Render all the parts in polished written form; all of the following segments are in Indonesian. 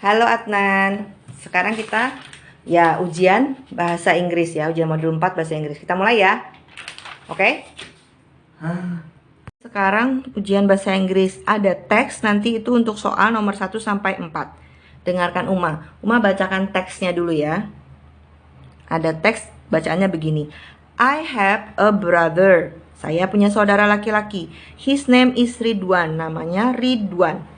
Halo Adnan, sekarang kita ujian bahasa Inggris ya, ujian modul 4 bahasa Inggris. Kita mulai ya. Oke? Sekarang ujian bahasa Inggris, ada teks nanti itu untuk soal nomor 1 sampai 4. Dengarkan Uma. Uma bacakan teksnya dulu ya. Ada teks bacaannya begini. I have a brother. Saya punya saudara laki-laki. His name is Ridwan. Namanya Ridwan.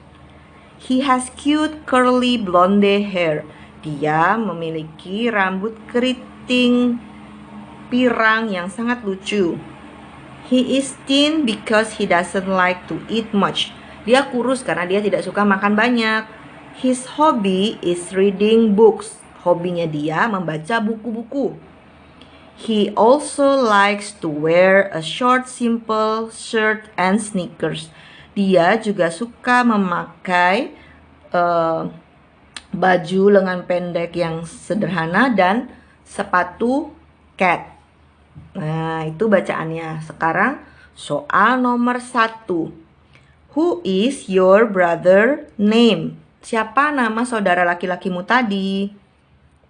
He has cute curly blonde hair. Dia memiliki rambut keriting pirang yang sangat lucu. He is thin because he doesn't like to eat much. Dia kurus karena dia tidak suka makan banyak. His hobby is reading books. Hobinya dia membaca buku-buku. He also likes to wear a short simple shirt and sneakers. Dia juga suka memakai baju lengan pendek yang sederhana dan sepatu cat. Nah, itu bacaannya. Sekarang soal nomor 1. Who is your brother name? Siapa nama saudara laki-lakimu tadi?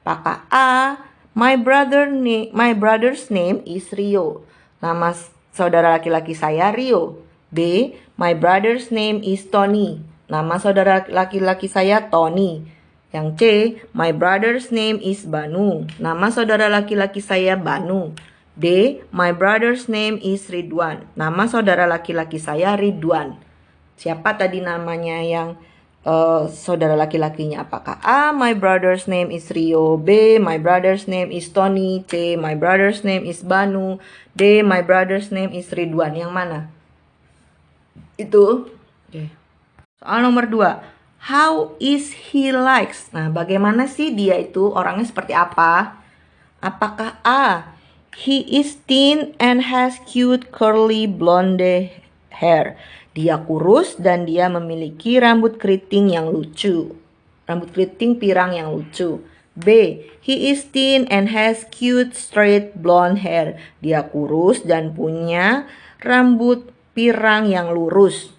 Apakah A. My brother's name is Rio. Nama saudara laki-laki saya Rio. B. My brother's name is Tony. Nama saudara laki-laki saya Tony. Yang C. My brother's name is Banu. Nama saudara laki-laki saya Banu. D. My brother's name is Ridwan. Nama saudara laki-laki saya Ridwan. Siapa tadi namanya yang saudara laki-lakinya? Apakah A. My brother's name is Rio. B. My brother's name is Tony. C. My brother's name is Banu. D. My brother's name is Ridwan. Yang mana? Itu. Oke. Soal nomor 2. How is he likes? Nah, bagaimana sih dia itu? Orangnya seperti apa? Apakah A. He is thin and has cute curly blonde hair. Dia kurus dan dia memiliki rambut keriting yang lucu. Rambut keriting pirang yang lucu. B. He is thin and has cute straight blonde hair. Dia kurus dan punya rambut pirang yang lurus.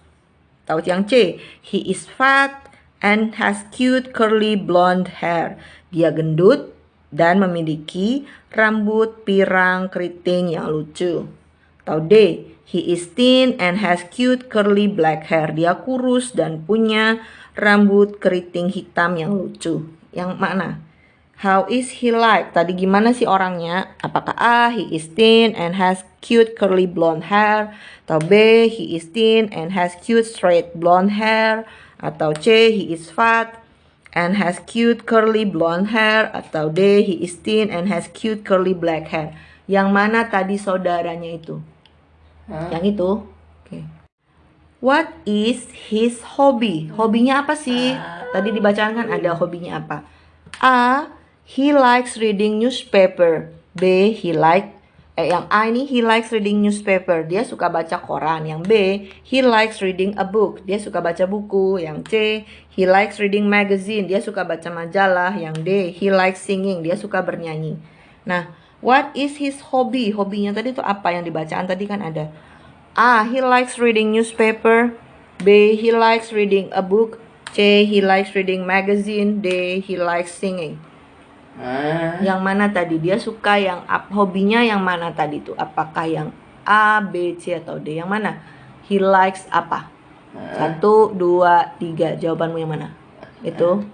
Tahu yang C? He is fat and has cute curly blonde hair. Dia gendut dan memiliki rambut pirang keriting yang lucu. Tahu D? He is thin and has cute curly black hair. Dia kurus dan punya rambut keriting hitam yang lucu. Yang mana? How is he like? Tadi gimana sih orangnya? Apakah A. He is thin and has cute curly blonde hair. Atau B. He is thin and has cute straight blonde hair. Atau C. He is fat and has cute curly blonde hair. Atau D. He is thin and has cute curly black hair. Yang mana tadi saudaranya itu? Yang itu. Okay. What is his hobby? Hobinya apa sih? Tadi dibacakan kan ada hobinya apa? A. He likes reading newspaper. B. Yang A ini he likes reading newspaper. Dia suka baca koran. Yang B. He likes reading a book. Dia suka baca buku. Yang C. He likes reading magazine. Dia suka baca majalah. Yang D. He likes singing. Dia suka bernyanyi. Nah, what is his hobby? Hobinya tadi itu apa yang dibacaan tadi kan ada. A. He likes reading newspaper. B. He likes reading a book. C. He likes reading magazine. D. He likes singing. Yang mana tadi? Dia suka yang hobinya yang mana tadi tuh? Apakah yang A, B, C atau D? Yang mana? He likes apa? 1, 2, 3. Jawabanmu yang mana? Itu.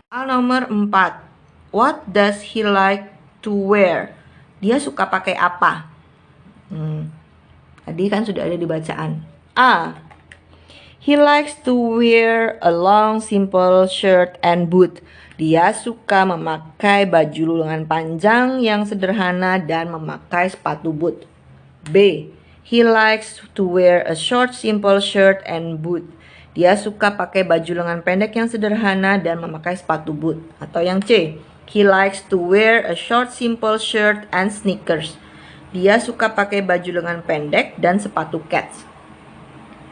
Soal nomor 4. What does he like to wear? Dia suka pakai apa? Tadi kan sudah ada di bacaan. A. He likes to wear a long simple shirt and boot. Dia suka memakai baju lengan panjang yang sederhana dan memakai sepatu boot. B. He likes to wear a short simple shirt and boot. Dia suka pakai baju lengan pendek yang sederhana dan memakai sepatu boot. Atau yang C. He likes to wear a short simple shirt and sneakers. Dia suka pakai baju lengan pendek dan sepatu cats.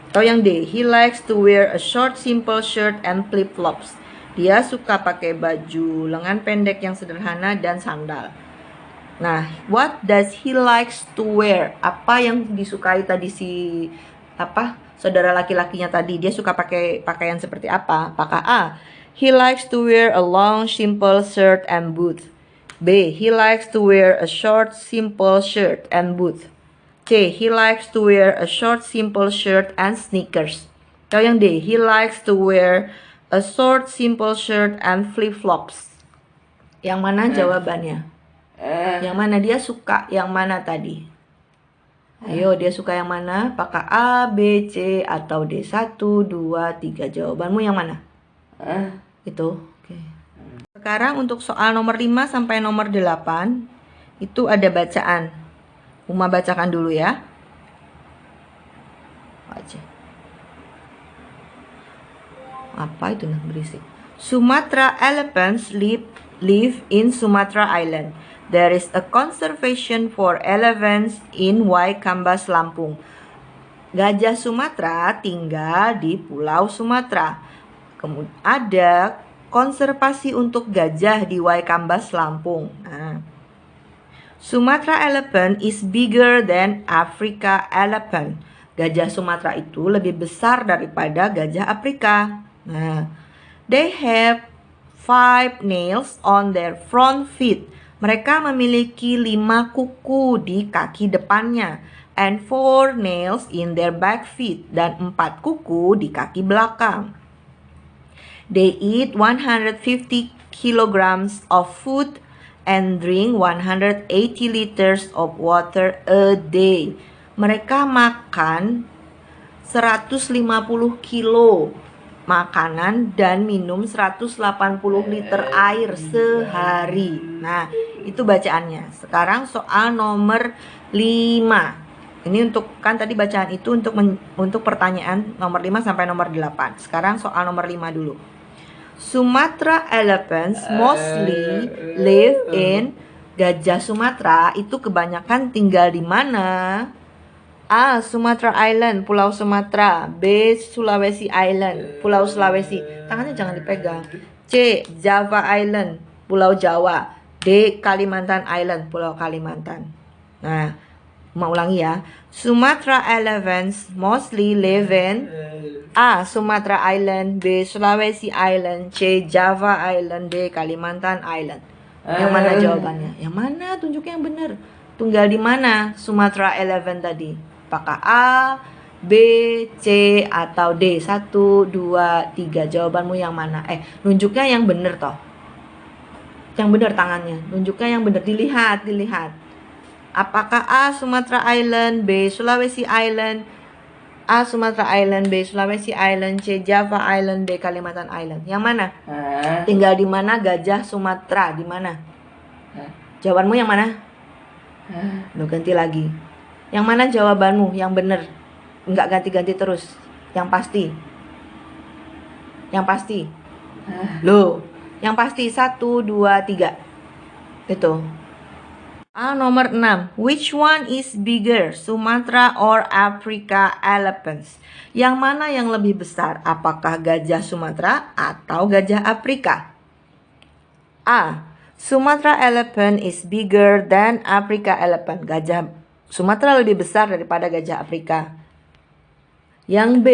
Atau yang D. He likes to wear a short simple shirt and flip-flops. Dia suka pakai baju lengan pendek yang sederhana dan sandal. Nah, what does he likes to wear? Apa yang disukai tadi saudara laki-lakinya tadi? Dia suka pakai pakaian seperti apa? Apakah A. He likes to wear a long, simple shirt and boots. B. He likes to wear a short, simple shirt and boots. C. He likes to wear a short, simple shirt and sneakers. Atau yang D. He likes to wear a short, simple shirt and flip-flops. Yang mana jawabannya? Yang mana dia suka? Yang mana tadi? Ayo, dia suka yang mana? Apakah A, B, C, atau D? 1, 2, 3. Jawabanmu yang mana? Itu. Oke. Sekarang untuk soal nomor 5 sampai nomor 8 itu ada bacaan. Uma bacakan dulu ya. Baca. Apa itu nah berisik? Sumatra elephants live in Sumatra Island. There is a conservation for elephants in Waikambas, Lampung. Gajah Sumatera tinggal di Pulau Sumatera. Kemudian ada konservasi untuk gajah di Waikambas, Lampung. Nah. Sumatra elephant is bigger than Africa elephant. Gajah Sumatera itu lebih besar daripada gajah Afrika. Nah, they have 5 nails on their front feet. Mereka memiliki 5 kuku di kaki depannya. And 4 nails in their back feet. Dan 4 kuku di kaki belakang. They eat 150 kilograms of food and drink 180 liters of water a day. Mereka makan 150 kilo makanan dan minum 180 liter air sehari. Nah, itu bacaannya. Sekarang soal nomor 5. Ini untuk, kan tadi bacaan itu untuk pertanyaan nomor 5 sampai nomor 8. Sekarang soal nomor 5 dulu. Sumatra elephants mostly live in. Gajah Sumatera itu kebanyakan tinggal di mana? A. Sumatra Island, Pulau Sumatera. B. Sulawesi Island, Pulau Sulawesi. Tangannya jangan dipegang. C. Java Island, Pulau Jawa. D. Kalimantan Island, Pulau Kalimantan. Nah, mau ulangi ya. Sumatra elephants mostly live in A. Sumatra Island, B. Sulawesi Island, C. Java Island, D. Kalimantan Island. Yang mana jawabannya? Yang mana? Tunjuknya yang benar. Tunggal di mana Sumatra elephant tadi? Apakah A, B, C, atau D? 1, 2, 3. Jawabanmu yang mana? Nunjuknya yang benar toh. Yang benar tangannya. Nunjuknya yang benar. Dilihat. Apakah A. Sumatra Island, B. Sulawesi Island, A. Sumatra Island, B. Sulawesi Island, C. Java Island, D. Kalimantan Island. Yang mana? Tinggal di mana gajah Sumatera? Di mana? Jawabanmu yang mana? Loh, ganti lagi. Yang mana jawabanmu? Yang benar. Enggak ganti-ganti terus. Yang pasti. Yang pasti. Loh, yang pasti 1, 2, 3. Itu. Nomor 6. Which one is bigger, Sumatra or Africa elephants? Yang mana yang lebih besar? Apakah gajah Sumatera atau gajah Afrika? A. Sumatra elephant is bigger than Africa elephant. Gajah Sumatera lebih besar daripada gajah Afrika. Yang B.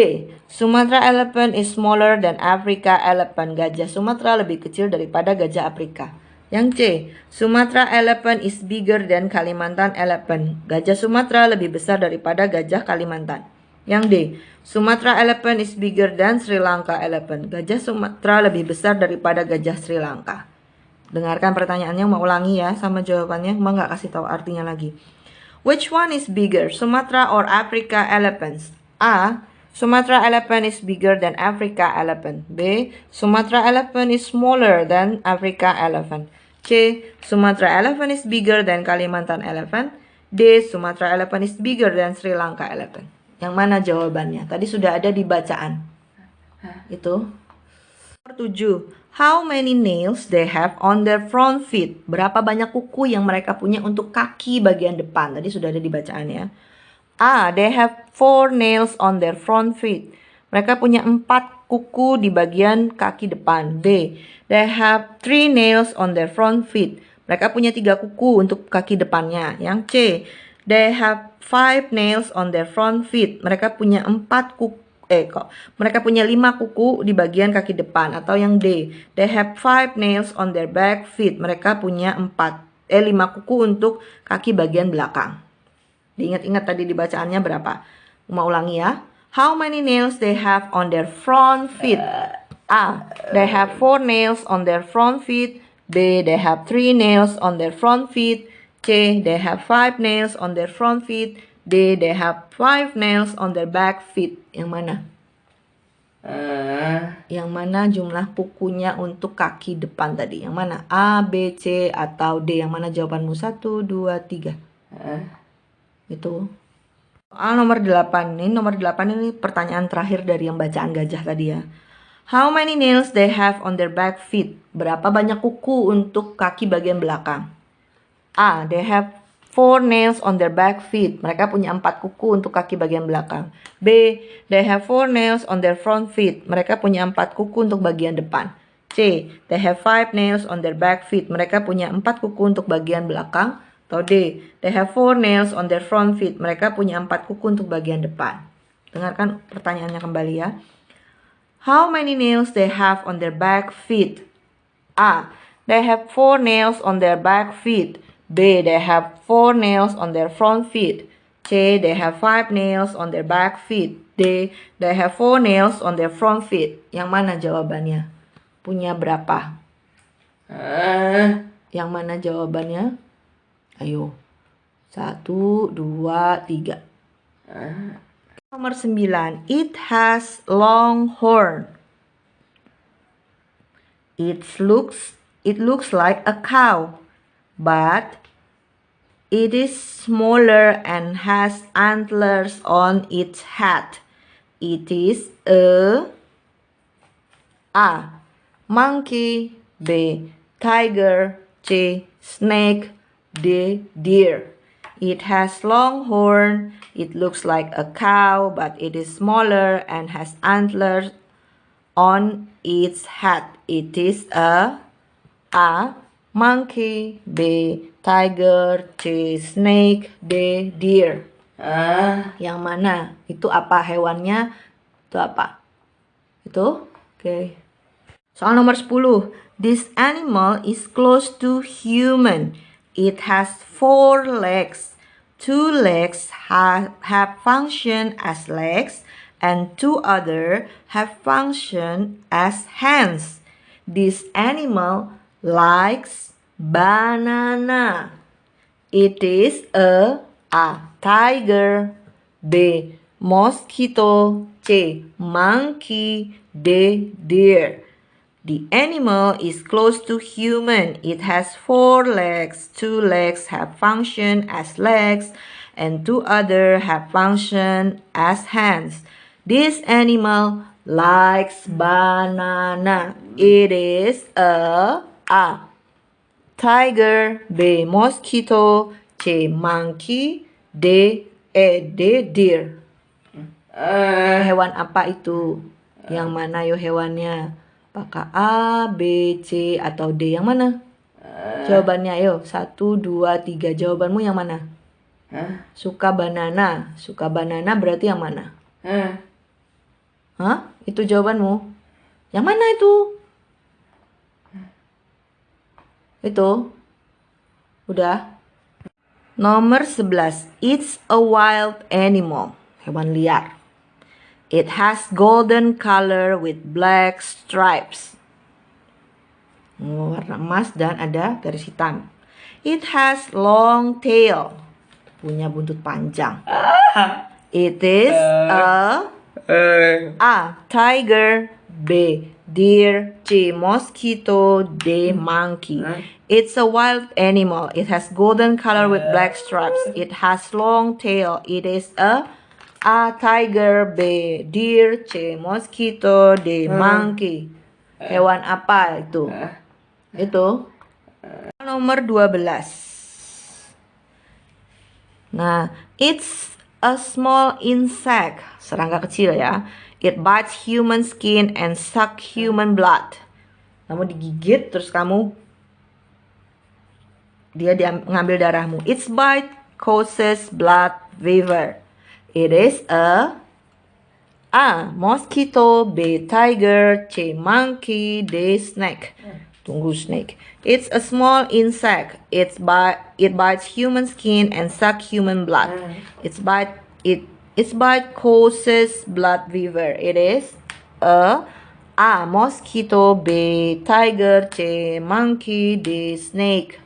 Sumatra elephant is smaller than Africa elephant. Gajah Sumatera lebih kecil daripada gajah Afrika. Yang C. Sumatra elephant is bigger than Kalimantan elephant. Gajah Sumatera lebih besar daripada gajah Kalimantan. Yang D. Sumatra elephant is bigger than Sri Lanka elephant. Gajah Sumatera lebih besar daripada gajah Sri Lanka. Dengarkan pertanyaannya, mau ulangi ya sama jawabannya. Mau nggak kasih tahu artinya lagi. Which one is bigger, Sumatra or Africa elephants? A. Sumatra elephant is bigger than Africa elephant. B. Sumatra elephant is smaller than Africa elephant. C. Sumatra elephant is bigger than Kalimantan elephant. D. Sumatra elephant is bigger than Sri Lanka elephant. Yang mana jawabannya? Tadi sudah ada di bacaan. Itu. Nomor 7. How many nails they have on their front feet? Berapa banyak kuku yang mereka punya untuk kaki bagian depan? Tadi sudah ada di bacaan ya. A. They have 4 nails on their front feet. Mereka punya 4 kuku di bagian kaki depan. B. They have 3 nails on their front feet. Mereka punya 3 kuku untuk kaki depannya. Yang C. They have 5 nails on their front feet. Mereka punya 5 Mereka punya 5 kuku di bagian kaki depan. Atau yang D. They have 5 nails on their back feet. Mereka punya 5 kuku untuk kaki bagian belakang. Diingat-ingat tadi dibacaannya berapa? Mau ulangi ya. How many nails they have on their front feet? A. They have 4 nails on their front feet. B. They have 3 nails on their front feet. C. They have 5 nails on their front feet. D. They have 5 nails on their back feet. Yang mana? Yang mana jumlah kukunya untuk kaki depan tadi? Yang mana? A, B, C, atau D? Yang mana jawabanmu? 1, 2, 3. Itu. Soal nomor 8. Ini nomor 8 ini pertanyaan terakhir dari yang bacaan gajah tadi ya. How many nails they have on their back feet? Berapa banyak kuku untuk kaki bagian belakang? A. They have 4 nails on their back feet. Mereka punya 4 kuku untuk kaki bagian belakang. B. They have 4 nails on their front feet. Mereka punya 4 kuku untuk bagian depan. C. They have 5 nails on their back feet. Mereka punya 4 kuku untuk bagian belakang. Atau D. They have 4 nails on their front feet. Mereka punya 4 kuku untuk bagian depan. Dengarkan pertanyaannya kembali ya. How many nails they have on their back feet? A. They have 4 nails on their back feet. B. They have 4 nails on their front feet. C. They have 5 nails on their back feet. D. They have 4 nails on their front feet. Yang mana jawabannya? Punya berapa? Yang mana jawabannya? Ayo. 1, 2, 3. Nomor 9. It has long horn. It looks like a cow, but it is smaller and has antlers on its head. It is a monkey. B. Tiger. C. Snake. D. Deer. It has long horn. It looks like a cow, but it is smaller and has antlers on its head. It is a monkey. B. Tiger. C. Snake. D. Deer. Yang mana? Itu apa hewannya? Itu apa? Itu? Oke. Soal nomor 10. This animal is close to human. It has 4 legs. 2 legs have function as legs, and 2 other have function as hands. This animal likes banana. It is a tiger. B. Mosquito. C. Monkey. D. Deer. The animal is close to human. It has 4 legs. 2 legs have function as legs, and 2 other have function as hands. This animal likes banana. It is a tiger. B. Mosquito. C. Monkey. D. Deer. Hewan apa itu? Yang mana yo hewannya? Apakah A, B, C, atau D? Yang mana? Jawabannya ayo. 1, 2, 3. Jawabanmu yang mana? Suka banana. Suka banana berarti yang mana? Itu jawabanmu? Yang mana itu? Itu? Udah? Nomor 11. It's a wild animal. Hewan liar. It has golden color with black stripes. Warna emas dan ada garis hitam. It has long tail. Punya buntut panjang. It is a tiger. B. Deer. C. Mosquito. D. Monkey. It's a wild animal. It has golden color with black stripes. It has long tail. It is a tiger. B. Deer. C. Mosquito. D. Monkey. Hewan apa itu? Itu nomor 12. Nah, it's a small insect. Serangga kecil ya. It bites human skin and suck human blood. Kamu digigit terus dia ngambil darahmu. Its bite causes blood fever. It is a A. Mosquito. B. Tiger. C. Monkey. D. Snake. Tunggu, snake. It's a small insect. It bites human skin and suck human blood. Its bite causes blood fever. It is A. Mosquito. B. Tiger. C. Monkey. D. Snake.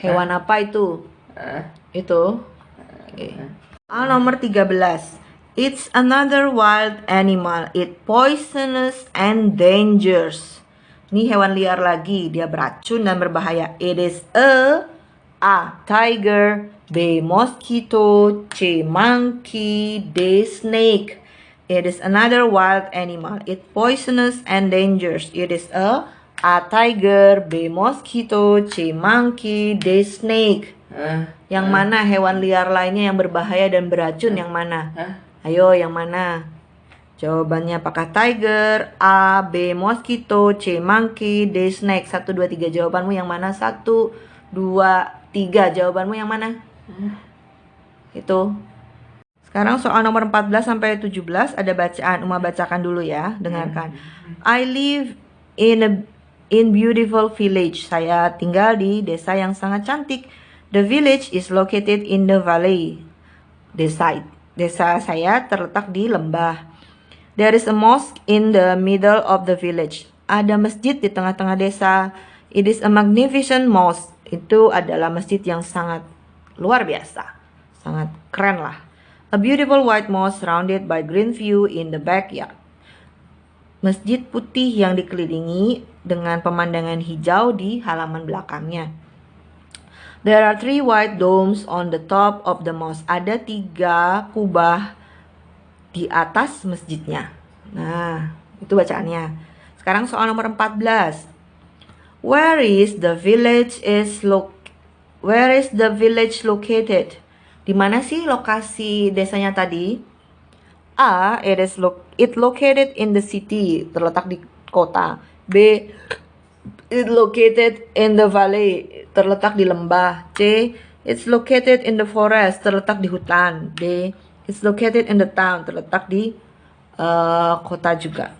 Hewan apa itu? Itu. Okay. Nomor 13. It's another wild animal. It poisonous and dangerous. Ini hewan liar lagi. Dia beracun dan berbahaya. It is A. Tiger. B. Mosquito. C. Monkey. D. Snake. It is another wild animal. It poisonous and dangerous. It is A. Tiger. B. Mosquito. C. Monkey. D. Snake. Yang mana hewan liar lainnya yang berbahaya dan beracun? Yang mana? Ayo, yang mana? Jawabannya apakah tiger, A, B, mosquito, C, monkey, D, snake. 1, 2, 3. Jawabanmu yang mana? 1, 2, 3. Jawabanmu yang mana? Itu. Sekarang soal nomor 14 sampai 17 ada bacaan. Uma bacakan dulu ya. Dengarkan. I live in beautiful village. Saya tinggal di desa yang sangat cantik. The village is located in the valley. Desa saya terletak di lembah. There is a mosque in the middle of the village. Ada masjid di tengah-tengah desa. It is a magnificent mosque. Itu adalah masjid yang sangat luar biasa. Sangat keren lah. A beautiful white mosque surrounded by green view in the backyard. Masjid putih yang dikelilingi dengan pemandangan hijau di halaman belakangnya. There are 3 white domes on the top of the mosque. Ada 3 kubah di atas masjidnya. Nah, itu bacaannya. Sekarang soal nomor 14. Where is the village located? Di mana sih lokasi desanya tadi? A. It located in the city, terletak di kota. B. It located in the valley, terletak di lembah. C. It's located in the forest, terletak di hutan. D. It's located in the town, terletak di kota juga.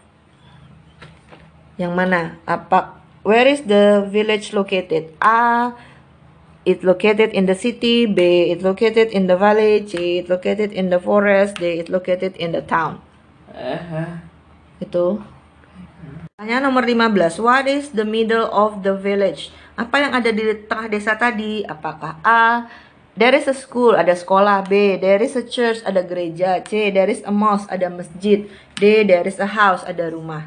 Yang mana? Where is the village located? A. It's located in the city. B. It's located in the valley. C. It's located in the forest. D. It's located in the town. Itu. Pertanyaan nomor 15. What is the middle of the village? Apa yang ada di tengah desa tadi? Apakah A. There is a school, ada sekolah. B. There is a church, ada gereja. C. There is a mosque, ada masjid. D. There is a house, ada rumah.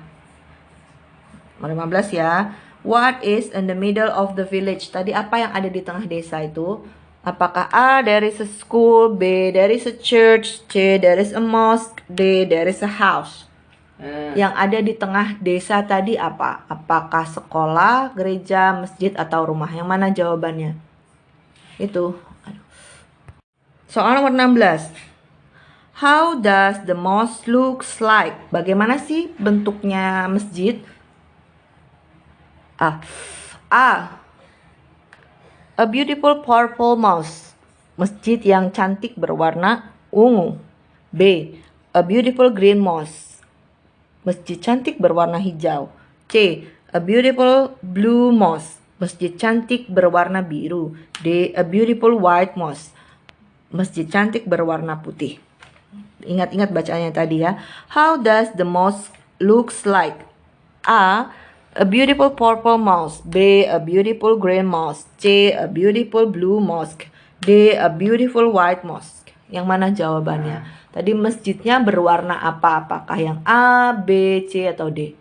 Nomor 15 ya. What is in the middle of the village? Tadi apa yang ada di tengah desa itu? Apakah A. There is a school. B. There is a church. C. There is a mosque. D. There is a house. Yang ada di tengah desa tadi apa? Apakah sekolah, gereja, masjid, atau rumah? Yang mana jawabannya? Itu. Soal nomor 16. How does the mosque looks like? Bagaimana sih bentuknya masjid? A. A beautiful purple mosque. Masjid yang cantik berwarna ungu. B. A beautiful green mosque. Masjid cantik berwarna hijau. C. A beautiful blue mosque. Masjid cantik berwarna biru. D. A beautiful white mosque. Masjid cantik berwarna putih. Ingat-ingat bacaannya tadi ya. How does the mosque looks like? A. A beautiful purple mosque. B. A beautiful green mosque. C. A beautiful blue mosque. D. A beautiful white mosque. Yang mana jawabannya? Tadi masjidnya berwarna apa? Apakah yang A, B, C, atau D?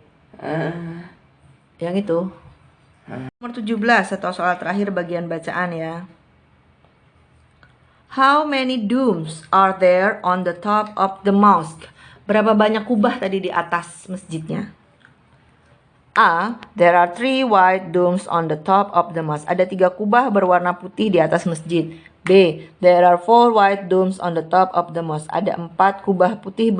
Yang itu. Nomor 17 atau soal terakhir bagian bacaan ya. How many domes are there on the top of the mosque? Berapa banyak kubah tadi di atas masjidnya? A. There are 3 white domes on the top of the mosque. Ada 3 kubah berwarna putih di atas masjid. B. There are 4 white domes on the top of the mosque. Ada 4 kubah putih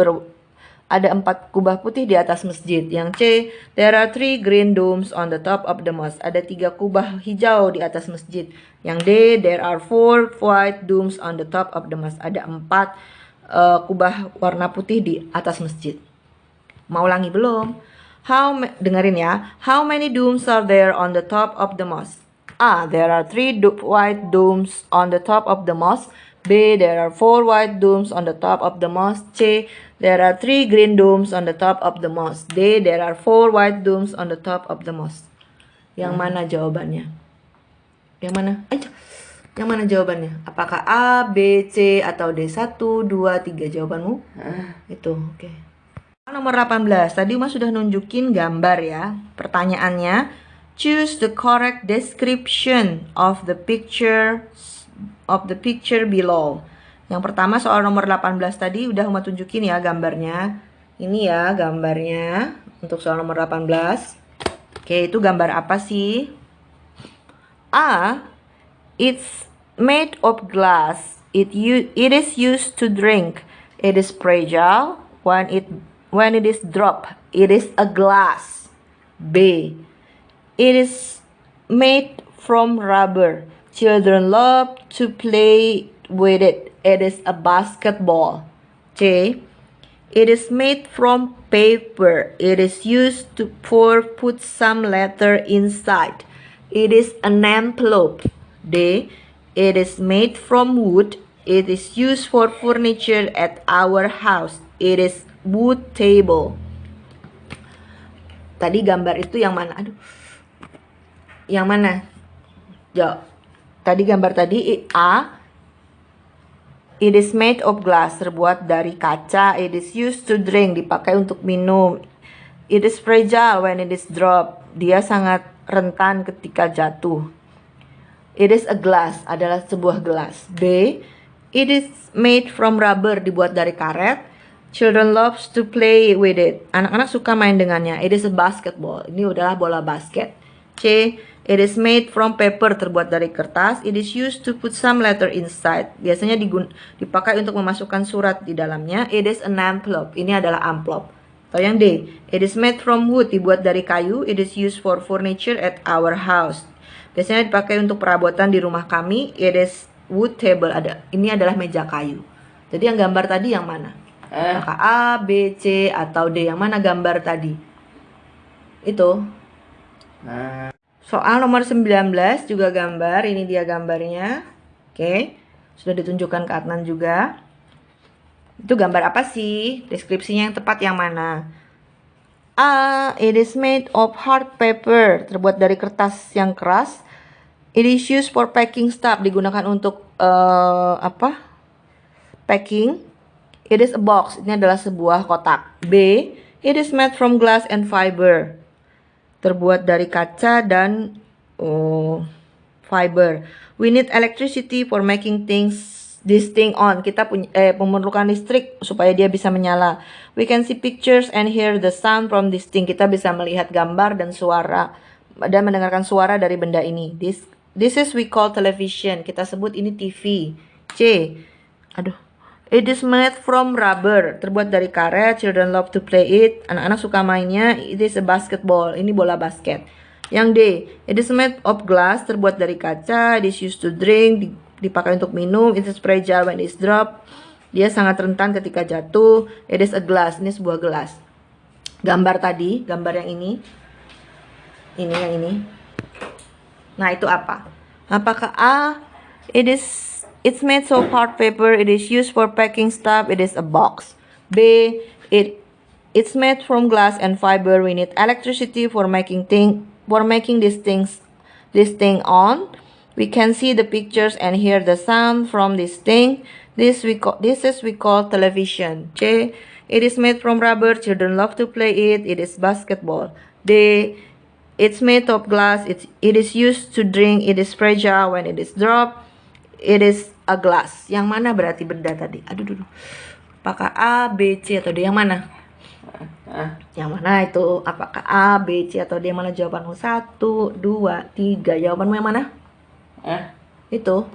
di atas masjid. Yang C. There are 3 green domes on the top of the mosque. Ada 3 kubah hijau di atas masjid. Yang D. There are 4 white domes on the top of the mosque. Ada 4 kubah warna putih di atas masjid. Mau ulangi belum? Dengerin ya. How many domes are there on the top of the mosque? A. There are 3 white domes on the top of the mosque. B. There are 4 white domes on the top of the mosque. C. There are 3 green domes on the top of the mosque. D. There are 4 white domes on the top of the mosque. Yang mana jawabannya? Yang mana? Yang mana jawabannya? Apakah A, B, C, atau D? 1, 2, 3 jawabanmu? Itu, oke. Nomor 18, tadi Uma sudah nunjukin gambar ya. Pertanyaannya, choose the correct description of the picture below. Yang pertama soal nomor 18 tadi udah Uma tunjukin ya gambarnya. Ini ya gambarnya untuk soal nomor 18. Oke, itu gambar apa sih? A. It's made of glass. It is used to drink. It is fragile. When it is dropped, it is a glass. B. It is made from rubber. Children love to play with it. It is a basketball. C. It is made from paper. It is used to put some letter inside. It is an envelope. D. It is made from wood. It is used for furniture at our house. It is wood table. Tadi gambar itu yang mana? Aduh. Yang mana? Tadi gambar tadi A. It is made of glass, terbuat dari kaca. It is used to drink, dipakai untuk minum. It is fragile when it is dropped. Dia sangat rentan ketika jatuh. It is a glass, adalah sebuah gelas. B. It is made from rubber, dibuat dari karet. Children loves to play with it. Anak-anak suka main dengannya. It is a basketball. Ini adalah bola basket. C. It is made from paper, terbuat dari kertas. It is used to put some letter inside. Biasanya dipakai untuk memasukkan surat di dalamnya. It is an envelope. Ini adalah amplop. Atau yang D. It is made from wood, dibuat dari kayu. It is used for furniture at our house. Biasanya dipakai untuk perabotan di rumah kami. It is wood table. Ini adalah meja kayu. Jadi yang gambar tadi yang mana? Apakah A, B, C, atau D? Yang mana gambar tadi? Itu. Soal nomor 19 juga gambar. Ini dia gambarnya. Oke. Sudah ditunjukkan ke Adnan juga. Itu gambar apa sih? Deskripsinya yang tepat yang mana? A. It is made of hard paper. Terbuat dari kertas yang keras. It is used for packing stuff. Digunakan untuk packing. It is a box. Ini adalah sebuah kotak. B. It is made from glass and fiber. Terbuat dari kaca dan fiber. We need electricity for making this thing on. Kita memerlukan listrik supaya dia bisa menyala. We can see pictures and hear the sound from this thing. Kita bisa melihat gambar dan suara dan mendengarkan suara dari benda ini. This is we call television. Kita sebut ini TV. C. It is made from rubber. Terbuat dari karet. Children love to play it. Anak-anak suka mainnya. It is a basketball. Ini bola basket. Yang D. It is made of glass. Terbuat dari kaca. It is used to drink. Dipakai untuk minum. It is fragile when it is dropped. Dia sangat rentan ketika jatuh. It is a glass. Ini sebuah gelas. Gambar tadi. Gambar yang ini. Ini yang ini. Nah itu apa? Apakah A. It's made of hard paper. It is used for packing stuff. It is a box. B. It's made from glass and fiber. We need electricity for making this thing on. We can see the pictures and hear the sound from this thing. This we call television. C. It is made from rubber. Children love to play it. It is basketball. D. It's made of glass. It is used to drink. It is fragile when it is dropped. It is a glass. Yang mana berarti benda tadi? Aduh. Apakah A, B, C, atau D? Yang mana? Yang mana itu? Apakah A, B, C, atau D? Yang mana jawabanmu? 1, 2, 3. Jawabanmu yang mana? Itu.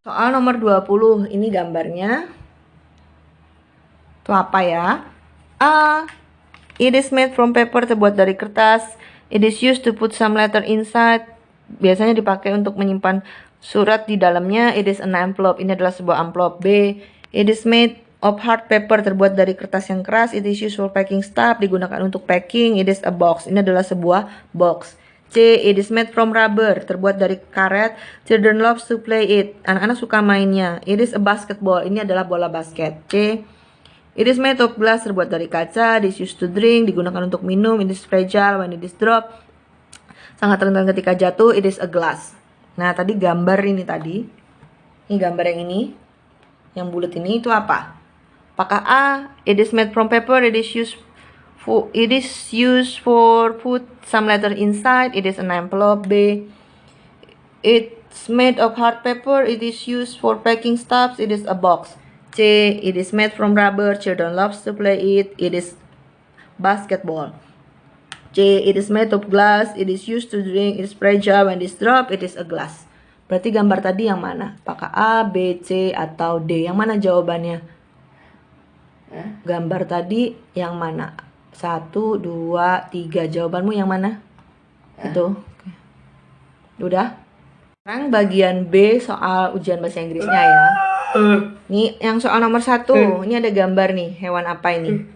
Soal nomor 20. Ini gambarnya. Itu apa ya? A. It is made from paper. Terbuat dari kertas. It is used to put some letter inside. Biasanya dipakai untuk menyimpan surat di dalamnya. It is an envelope. Ini adalah sebuah amplop. B. It is made of hard paper, terbuat dari kertas yang keras. It is used for packing stuff, digunakan untuk packing. It is a box, ini adalah sebuah box. C. It is made from rubber, terbuat dari karet. Children love to play it, anak-anak suka mainnya. It is a basketball, ini adalah bola basket. C. It is made of glass, terbuat dari kaca. It is used to drink, digunakan untuk minum. It is fragile when it is dropped, sangat rentan ketika jatuh. It is a glass. Nah, tadi gambar ini tadi. Ini gambar yang ini. Yang bulat ini itu apa? Apakah A. It is made from paper, it is used for put some letter inside, it is an envelope. B. It's made of hard paper, it is used for packing stuff, it is a box. C. It is made from rubber, children loves to play it is basketball. C. It is made of glass, it is used to drink, it is fragile when it is dropped, it is a glass. Berarti gambar tadi yang mana? Apakah A, B, C, atau D? Yang mana jawabannya? Gambar tadi yang mana? 1, 2, 3. Jawabanmu yang mana? Itu. Udah? Sekarang bagian B soal ujian bahasa Inggrisnya ya. Ini yang soal nomor 1. Ini ada gambar nih. Hewan apa ini?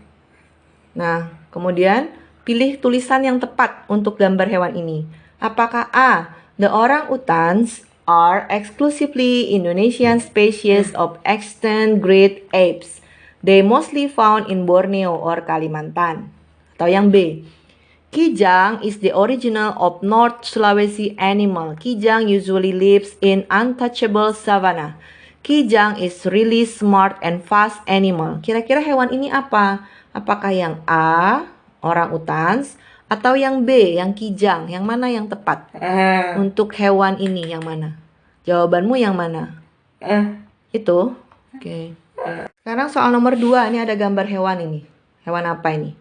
Nah, kemudian pilih tulisan yang tepat untuk gambar hewan ini. Apakah A. The orang-utans are exclusively Indonesian species of extant great apes. They mostly found in Borneo or Kalimantan. Atau yang B. Kijang is the original of North Sulawesi animal. Kijang usually lives in untouchable savanna. Kijang is really smart and fast animal. Kira-kira hewan ini apa? Apakah yang A, orang-utans, atau yang B, yang kijang? Yang mana yang tepat? Untuk hewan ini yang mana? Jawabanmu yang mana? Itu? Oke. Sekarang soal nomor 2, ini ada gambar hewan ini. Hewan apa ini?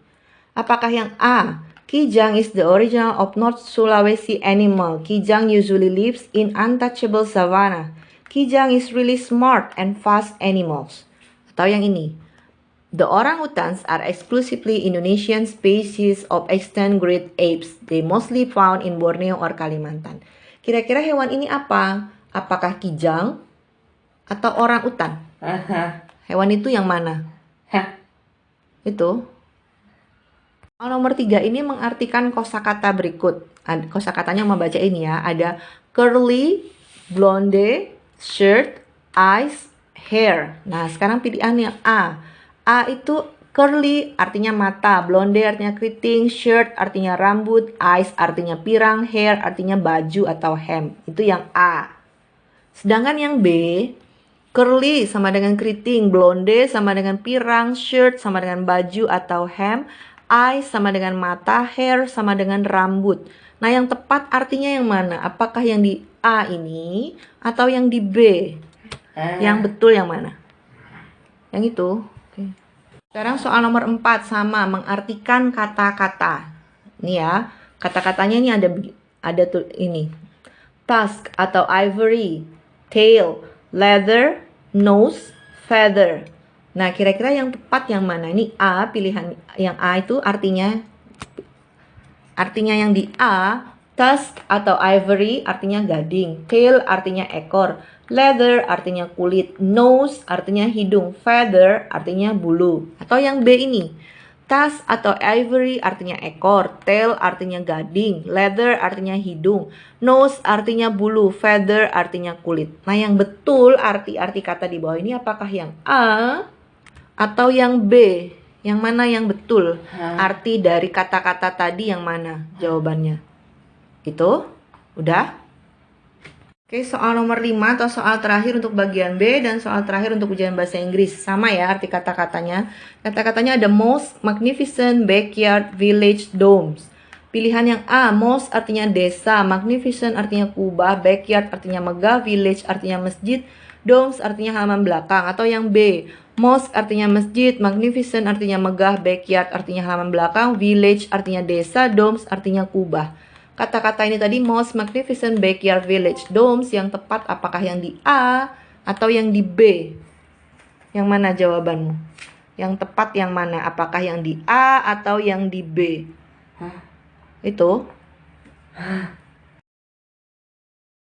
Apakah yang A, Kijang is the original of North Sulawesi animal. Kijang usually lives in untouchable savanna. Kijang is really smart and fast animals. Atau yang ini. The orangutans are exclusively Indonesian species of extant great apes. They mostly found in Borneo or Kalimantan. Kira-kira hewan ini apa? Apakah kijang atau orangutan? Hewan itu yang mana? Itu. Nomor 3 ini mengartikan kosakata berikut. Kosakatanya membaca ini ya. Ada curly, blonde, shirt, eyes, hair. Nah, sekarang pilihannya A. A itu curly artinya mata, blonde artinya keriting, shirt artinya rambut, eyes artinya pirang, hair artinya baju atau hem. Itu yang A. Sedangkan yang B, curly sama dengan keriting, blonde sama dengan pirang, shirt sama dengan baju atau hem, eyes sama dengan mata, hair sama dengan rambut. Nah, yang tepat artinya yang mana? Apakah yang di A ini atau yang di B? Yang betul yang mana? Yang itu. Oke. Sekarang soal nomor 4 sama mengartikan kata-kata. Ini ya, kata-katanya ini ada tuh ini. Tusk atau ivory, tail, leather, nose, feather. Nah, kira-kira yang tepat yang mana? Ini A, pilihan yang A itu artinya yang di A, tusk atau ivory artinya gading, tail artinya ekor, leather artinya kulit, nose artinya hidung, feather artinya bulu. Atau yang B ini, tusk atau ivory artinya ekor, tail artinya gading, leather artinya hidung, nose artinya bulu, feather artinya kulit. Nah, yang betul arti-arti kata di bawah ini apakah yang A atau yang B? Yang mana yang betul? Arti dari kata-kata tadi yang mana jawabannya? Itu udah? Oke, soal nomor 5 atau soal terakhir untuk bagian B dan soal terakhir untuk ujian bahasa Inggris. Sama ya arti kata-katanya. Kata-katanya ada most magnificent backyard village domes. Pilihan yang A, most artinya desa, magnificent artinya kubah, backyard artinya megah, village artinya masjid, domes artinya halaman belakang. Atau yang B, mosque artinya masjid, magnificent artinya megah, backyard artinya halaman belakang, village artinya desa, domes artinya kubah. Kata-kata ini tadi most magnificent backyard village domes, yang tepat apakah yang di A atau yang di B? Yang mana jawabanmu? Yang tepat yang mana? Apakah yang di A atau yang di B? Itu